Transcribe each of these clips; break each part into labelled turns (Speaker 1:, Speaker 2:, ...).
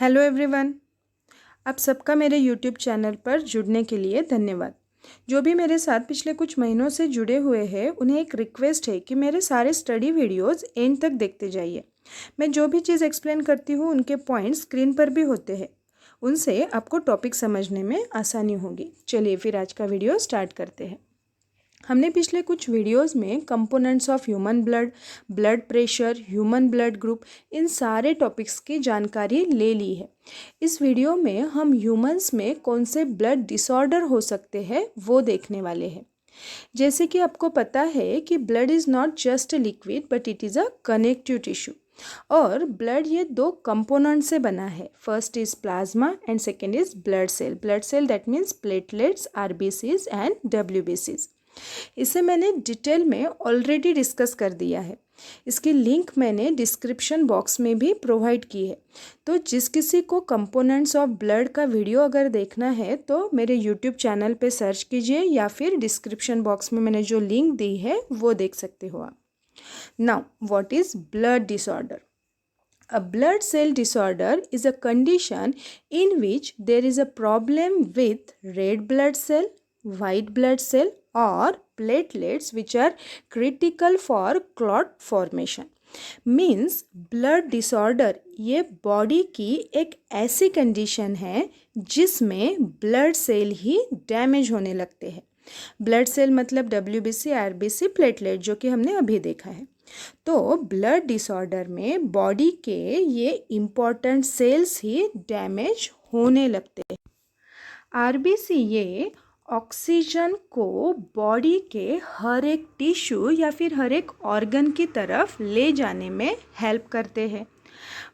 Speaker 1: Hello everyone. आप सबका मेरे यूट्यूब चैनल पर जुड़ने के लिए धन्यवाद। जो भी मेरे साथ पिछले कुछ महीनों से जुड़े हुए हैं उन्हें एक रिक्वेस्ट है कि मेरे सारे स्टडी वीडियोस एंड तक देखते जाइए। मैं जो भी चीज़ एक्सप्लेन करती हूँ उनके पॉइंट्स स्क्रीन पर भी होते हैं, उनसे आपको टॉपिक समझने में आसानी होगी। चलिए फिर आज का वीडियो स्टार्ट करते हैं। हमने पिछले कुछ वीडियोस में components of human blood, blood pressure, human blood group, इन सारे टॉपिक्स की जानकारी ले ली है। इस वीडियो में हम ह्यूमंस में कौन से ब्लड डिसऑर्डर हो सकते हैं वो देखने वाले हैं। जैसे कि आपको पता है कि blood is not just a liquid but it is a connective tissue. और ब्लड ये दो कंपोनेंट से बना है। First is plasma and second is blood cell. Blood cell that means platelets, RBCs and डब्ल्यूबीसीज। इसे मैंने डिटेल में ऑलरेडी डिस्कस कर दिया है। इसकी लिंक मैंने डिस्क्रिप्शन बॉक्स में भी प्रोवाइड की है। तो जिस किसी को कंपोनेंट्स ऑफ ब्लड का वीडियो अगर देखना है तो मेरे यूट्यूब चैनल पे सर्च कीजिए या फिर डिस्क्रिप्शन बॉक्स में मैंने जो लिंक दी है वो देख सकते हो आप। Now what is blood disorder? A blood cell disorder is a condition in which there is a problem with red blood cell, white blood cell or platelets which are critical for clot formation. Means blood disorder ये body की एक ऐसी condition है जिसमें blood cell ही damage होने लगते हैं। Blood cell मतलब डब्ल्यूबीसी, आरबीसी, प्लेटलेट, जो कि हमने अभी देखा है। तो ब्लड डिसऑर्डर में बॉडी के ये इम्पॉर्टेंट सेल्स ही डैमेज होने लगते हैं। आरबीसी ये ऑक्सीजन को बॉडी के हर एक टिश्यू या फिर हर एक ऑर्गन की तरफ ले जाने में हेल्प करते हैं।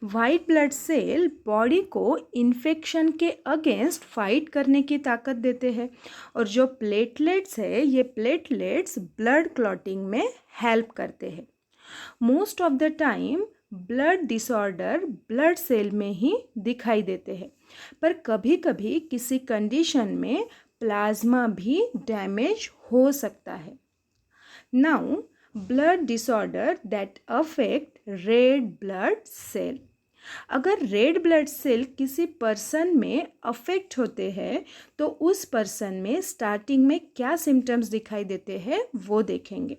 Speaker 1: वाइट ब्लड सेल बॉडी को इन्फेक्शन के अगेंस्ट फाइट करने की ताकत देते हैं और जो प्लेटलेट्स है ये प्लेटलेट्स ब्लड क्लॉटिंग में हेल्प करते हैं। Most of the time blood disorder blood cell में ही दिखाई देते हैं, पर कभी कभी किसी कंडीशन में प्लाज्मा भी डैमेज हो सकता है। Now blood disorder that affect red blood cell. अगर रेड ब्लड सेल किसी पर्सन में अफेक्ट होते हैं तो उस पर्सन में स्टार्टिंग में क्या सिम्टम्स दिखाई देते हैं वो देखेंगे।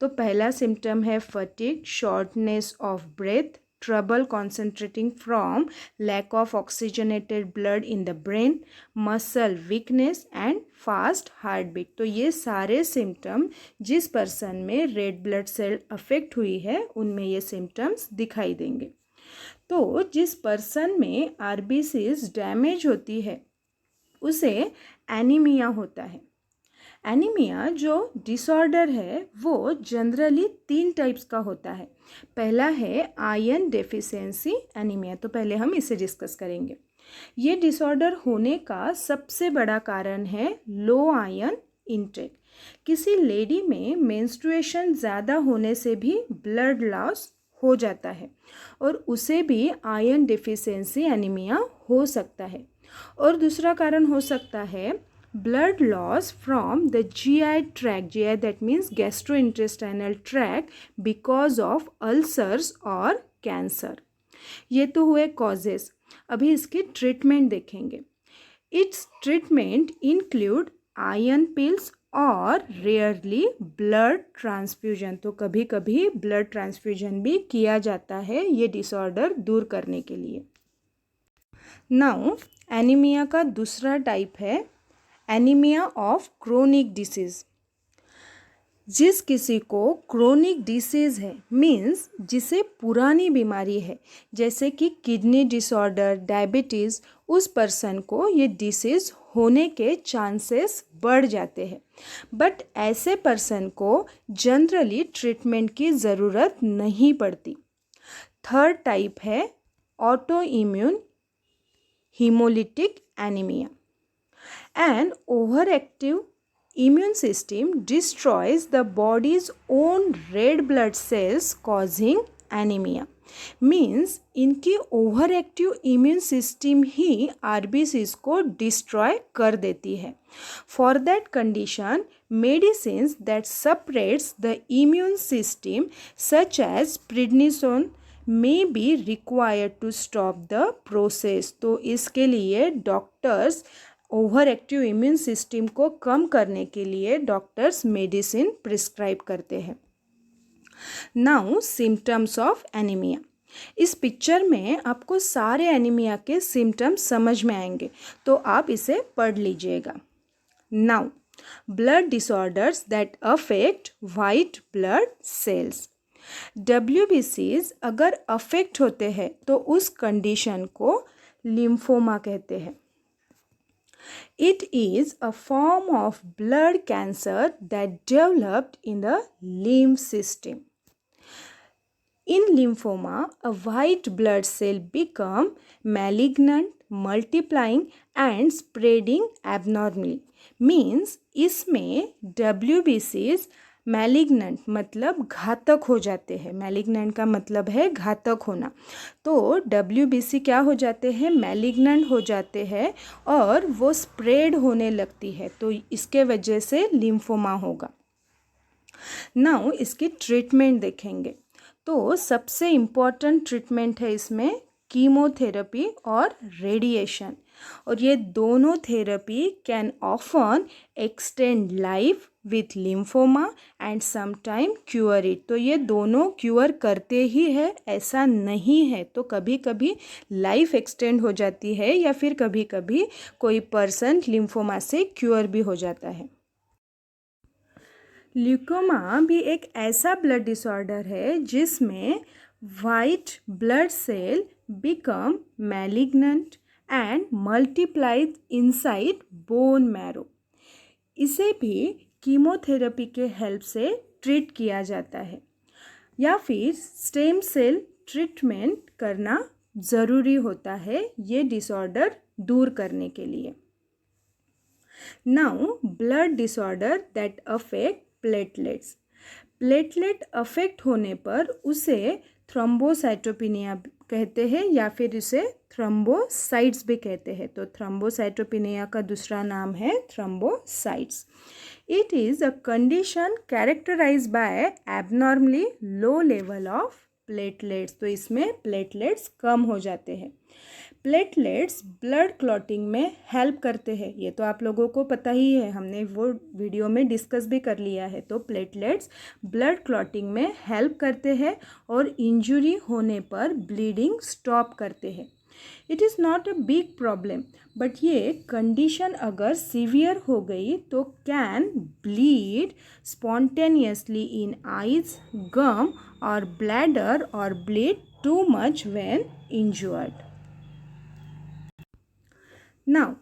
Speaker 1: तो पहला सिम्टम है fatigue, shortness of breath, trouble concentrating from lack of oxygenated blood in the brain, muscle weakness and fast heart beat. तो ये सारे सिम्टम जिस पर्सन में रेड ब्लड सेल अफेक्ट हुई है उनमें ये सिम्टम्स दिखाई देंगे। तो जिस पर्सन में आरबीसीज डैमेज होती है उसे एनीमिया होता है। एनीमिया जो डिसऑर्डर है वो जनरली 3 टाइप्स का होता है। पहला है आयरन डेफिशिएंसी एनीमिया। तो पहले हम इसे डिस्कस करेंगे। ये डिसऑर्डर होने का सबसे बड़ा कारण है लो आयरन इंटेक। किसी लेडी में मेंस्ट्रुएशन ज़्यादा होने से भी ब्लड लॉस हो जाता है और उसे भी आयरन डेफिशिएंसी एनीमिया हो सकता है। और दूसरा कारण हो सकता है blood loss from the GI tract. GI that means gastrointestinal tract because of ulcers or cancer. ये तो हुए कॉजेस। अभी इसकी ट्रीटमेंट देखेंगे। It's treatment include iron pills और रेयरली ब्लड ट्रांसफ्यूजन। तो कभी कभी ब्लड ट्रांसफ्यूजन भी किया जाता है ये डिसऑर्डर दूर करने के लिए। नाउ एनीमिया का दूसरा टाइप है एनीमिया ऑफ क्रोनिक डिसीज़। जिस किसी को क्रोनिक डिसीज़ है मीन्स जिसे पुरानी बीमारी है जैसे कि किडनी डिसऑर्डर, डायबिटीज़, उस पर्सन को ये डिसीज़ होने के चांसेस बढ़ जाते हैं। बट ऐसे पर्सन को जनरली ट्रीटमेंट की ज़रूरत नहीं पड़ती। थर्ड टाइप है auto immune haemolytic anaemia. An overactive immune system destroys the body's own red blood cells causing anemia. Means इनकी ओवरएक्टिव इम्यून सिस्टम ही आरबीसीज को डिस्ट्रॉय कर देती है। For that condition medicines that suppress the immune system such as prednisone, may be required to stop the process. तो इसके लिए doctors over active immune system को कम करने के लिए डॉक्टर्स मेडिसिन प्रिस्क्राइब करते हैं। Now symptoms of anaemia. इस पिक्चर में आपको सारे एनीमिया के सिम्टम्स समझ में आएंगे, तो आप इसे पढ़ लीजिएगा। Now blood disorders that affect white blood cells. WBCs अगर अफेक्ट होते हैं तो उस कंडीशन को लिम्फोमा कहते हैं। It is a form of blood cancer that developed in the lymph system. In lymphoma, a white blood cell become malignant, multiplying and spreading abnormally. Means इसमें WBCs malignant मतलब घातक हो जाते हैं। मैलिग्नेंट का मतलब है घातक होना। तो WBC क्या हो जाते हैं, मैलिग्नेंट हो जाते हैं और वो स्प्रेड होने लगती है, तो इसके वजह से लिम्फोमा होगा। नाउ इसकी ट्रीटमेंट देखेंगे। तो सबसे इम्पॉर्टेंट ट्रीटमेंट है इसमें कीमोथेरेपी और रेडिएशन, और ये दोनों therapy can often extend life with lymphoma and sometime cure it. तो ये दोनों क्योर करते ही है, ऐसा नहीं है। तो कभी कभी लाइफ एक्सटेंड हो जाती है या फिर कभी कभी कोई पर्सन लिम्फोमा से क्योर भी हो जाता है। ल्यूकोमा भी एक ऐसा ब्लड डिसऑर्डर है जिसमें white blood cell become malignant and multiplies inside bone marrow. इसे भी कीमोथेरेपी के हेल्प से ट्रीट किया जाता है या फिर स्टेम सेल ट्रीटमेंट करना ज़रूरी होता है ये डिसऑर्डर दूर करने के लिए। Now blood disorder that affect platelets. Platelet affect होने पर उसे थ्रोम्बोसाइटोपिनिया कहते हैं या फिर इसे थ्रोम्बोसाइट्स भी कहते हैं। तो थ्रोम्बोसाइटोपिनिया का दूसरा नाम है thrombocytes. It is a condition characterized by abnormally low level of platelets. तो इसमें प्लेटलेट्स कम हो जाते हैं। प्लेटलेट्स ब्लड क्लॉटिंग में हेल्प करते हैं, ये तो आप लोगों को पता ही है, हमने वो वीडियो में डिस्कस भी कर लिया है। तो प्लेटलेट्स ब्लड क्लॉटिंग में हेल्प करते हैं और इंजरी होने पर ब्लीडिंग स्टॉप करते हैं। It is not a big problem, but ये कंडीशन अगर सीवियर हो गई तो can bleed spontaneously in eyes, gum और ब्लैडर और bleed too much when injured. Now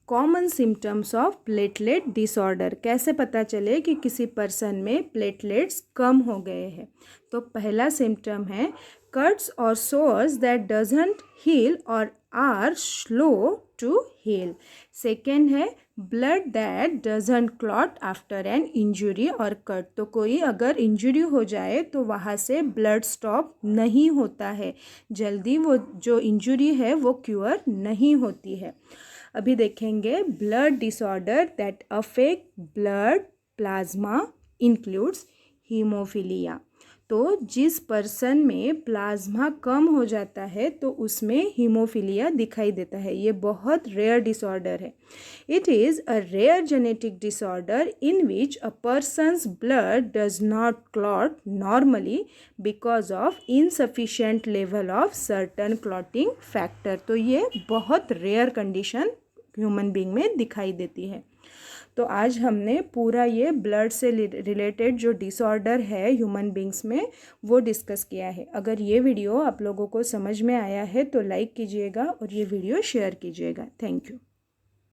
Speaker 1: common symptoms of platelet disorder. कैसे पता चले कि किसी पर्सन में प्लेटलेट्स कम हो गए हैं। तो पहला सिम्टम है कट्स और सोर्स दैट डजंट हील और are slow to heal. Second है blood that doesn't clot after an injury और कट। तो कोई अगर इंजरी हो जाए तो वहाँ से ब्लड स्टॉप नहीं होता है, जल्दी वो जो इंजरी है वो क्योर नहीं होती है। अभी देखेंगे blood disorder that affect blood plasma includes haemophilia. तो जिस पर्सन में प्लाज्मा कम हो जाता है तो उसमें हीमोफीलिया दिखाई देता है। ये बहुत रेयर डिसऑर्डर है। It is a rare genetic disorder in which a person's blood does not clot normally because of insufficient level of certain clotting factor. तो ये बहुत रेयर कंडीशन ह्यूमन बीइंग में दिखाई देती है। तो आज हमने पूरा ये ब्लड से रिलेटेड जो डिसऑर्डर है ह्यूमन बीइंग्स में वो डिस्कस किया है। अगर ये वीडियो आप लोगों को समझ में आया है तो लाइक कीजिएगा और ये वीडियो शेयर कीजिएगा। Thank you.